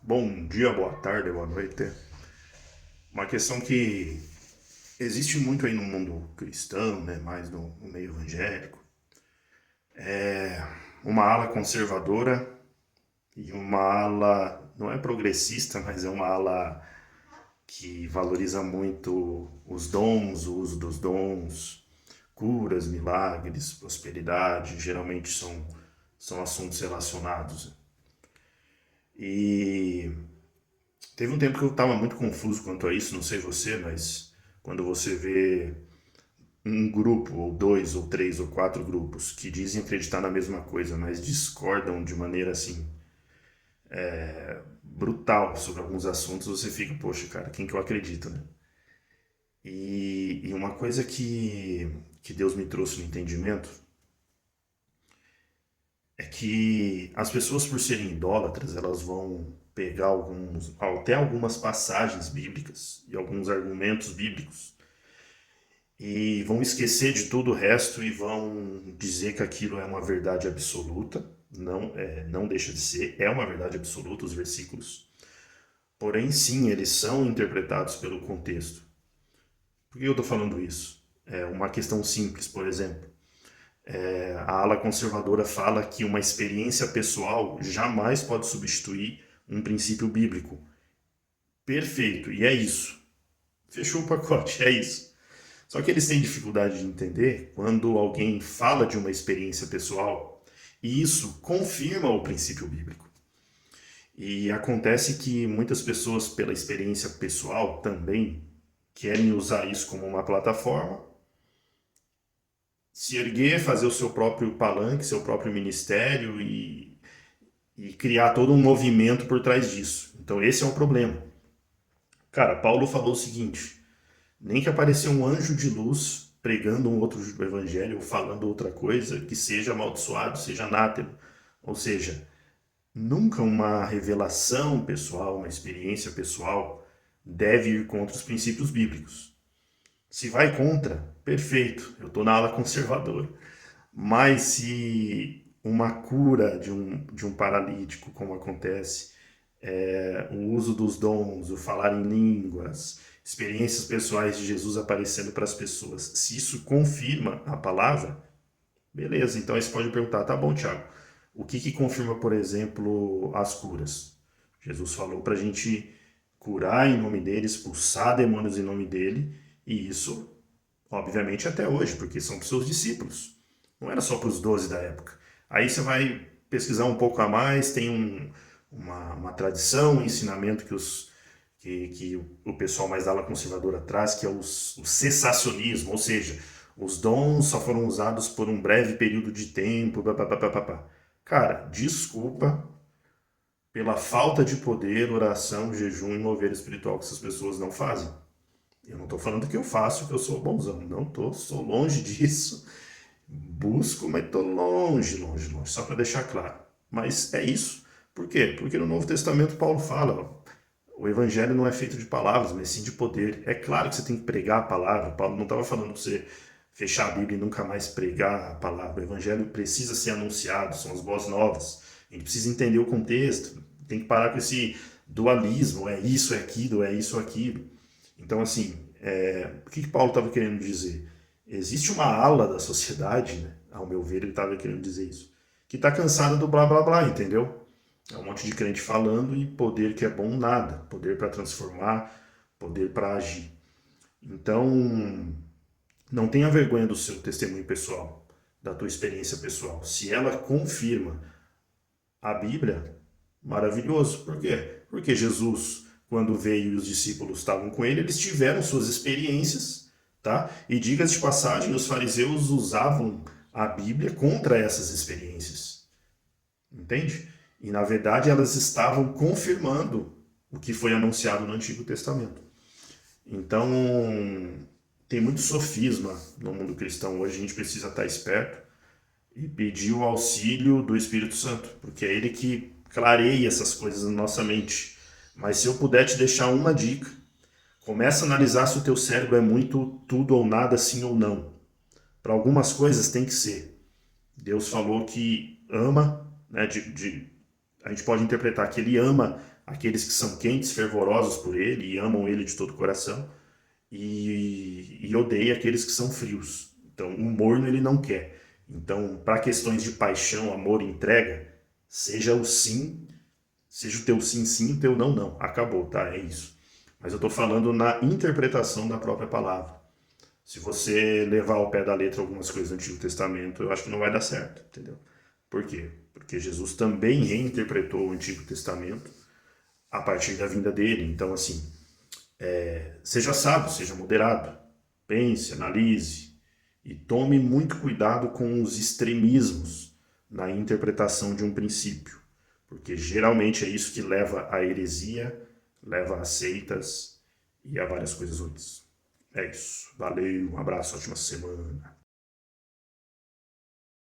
Bom dia, boa tarde, boa noite. Uma questão que existe muito aí no mundo cristão, né, mais no meio evangélico, uma ala conservadora e uma ala, não é progressista, mas é uma ala que valoriza muito os dons, o uso dos dons, curas, milagres, prosperidade, geralmente são assuntos relacionados. E teve um tempo que eu estava muito confuso quanto a isso, não sei você, mas quando você vê um grupo, ou dois, ou três, ou quatro grupos que dizem acreditar na mesma coisa, mas discordam de maneira assim brutal sobre alguns assuntos, você fica, poxa, cara, quem que eu acredito, né? E uma coisa que Deus me trouxe no entendimento é que as pessoas, por serem idólatras, elas vão pegar até algumas passagens bíblicas e alguns argumentos bíblicos e vão esquecer de todo o resto e vão dizer que aquilo é uma verdade absoluta. Não deixa de ser, é uma verdade absoluta os versículos. Porém, sim, eles são interpretados pelo contexto. Por que eu estou falando isso? É uma questão simples, por exemplo. A ala conservadora fala que uma experiência pessoal jamais pode substituir um princípio bíblico. Perfeito, e é isso. Fechou o pacote, é isso. Só que eles têm dificuldade de entender quando alguém fala de uma experiência pessoal e isso confirma o princípio bíblico. E acontece que muitas pessoas, pela experiência pessoal, também querem usar isso como uma plataforma, se erguer, fazer o seu próprio palanque, seu próprio ministério e criar todo um movimento por trás disso. Então, esse é um problema. Cara, Paulo falou o seguinte: nem que apareça um anjo de luz pregando um outro evangelho ou falando outra coisa que seja amaldiçoado, seja anátema. Ou seja, nunca uma revelação pessoal, uma experiência pessoal deve ir contra os princípios bíblicos. Se vai contra, perfeito, eu estou na ala conservadora. Mas se uma cura de um paralítico, como acontece, o uso dos dons, o falar em línguas, experiências pessoais de Jesus aparecendo para as pessoas, se isso confirma a palavra, beleza. Então aí você pode perguntar, tá bom, Tiago, o que confirma, por exemplo, as curas? Jesus falou para a gente curar em nome dele, expulsar demônios em nome dele, e isso, obviamente, até hoje, porque são para os seus discípulos. Não era só para os 12 da época. Aí você vai pesquisar um pouco a mais, tem uma tradição, um ensinamento que o pessoal mais da ala conservadora traz, que é o cessacionismo, ou seja, os dons só foram usados por um breve período de tempo. Papapá. Cara, desculpa pela falta de poder, oração, jejum e mover espiritual que essas pessoas não fazem. Eu não estou falando que eu faço, que eu sou bonzão. Não estou, sou longe disso. Busco, mas estou longe, longe, longe. Só para deixar claro. Mas é isso. Por quê? Porque no Novo Testamento Paulo fala, o evangelho não é feito de palavras, mas sim de poder. É claro que você tem que pregar a palavra. Paulo não estava falando para você fechar a Bíblia e nunca mais pregar a palavra. O evangelho precisa ser anunciado, são as boas novas. A gente precisa entender o contexto. Tem que parar com esse dualismo, é isso, é aquilo, é isso, é aquilo. Então, assim, o que Paulo estava querendo dizer? Existe uma ala da sociedade, né? Ao meu ver, ele estava querendo dizer isso, que está cansada do blá blá blá, entendeu? É um monte de crente falando e poder que é bom nada. Poder para transformar, poder para agir. Então, não tenha vergonha do seu testemunho pessoal, da tua experiência pessoal. Se ela confirma a Bíblia, maravilhoso. Por quê? Porque Jesus, quando veio e os discípulos estavam com ele, eles tiveram suas experiências, tá? E diga-se de passagem, os fariseus usavam a Bíblia contra essas experiências. Entende? E na verdade elas estavam confirmando o que foi anunciado no Antigo Testamento. Então, tem muito sofisma no mundo cristão hoje, a gente precisa estar esperto e pedir o auxílio do Espírito Santo, porque é ele que clareia essas coisas na nossa mente. Mas se eu puder te deixar uma dica, começa a analisar se o teu cérebro é muito tudo ou nada, sim ou não. Para algumas coisas tem que ser. Deus falou que ama, né, a gente pode interpretar que ele ama aqueles que são quentes, fervorosos por ele e amam ele de todo o coração, e odeia aqueles que são frios. Então, o morno ele não quer. Então, para questões de paixão, amor e entrega, seja o sim, seja o teu sim, sim, o teu não, não. Acabou, tá? É isso. Mas eu estou falando na interpretação da própria palavra. Se você levar ao pé da letra algumas coisas do Antigo Testamento, eu acho que não vai dar certo, entendeu? Por quê? Porque Jesus também reinterpretou o Antigo Testamento a partir da vinda dele. Então, assim, seja sábio, seja moderado, pense, analise e tome muito cuidado com os extremismos na interpretação de um princípio, porque geralmente é isso que leva à heresia, leva a seitas e a várias coisas ruins. É isso. Valeu, um abraço, ótima semana.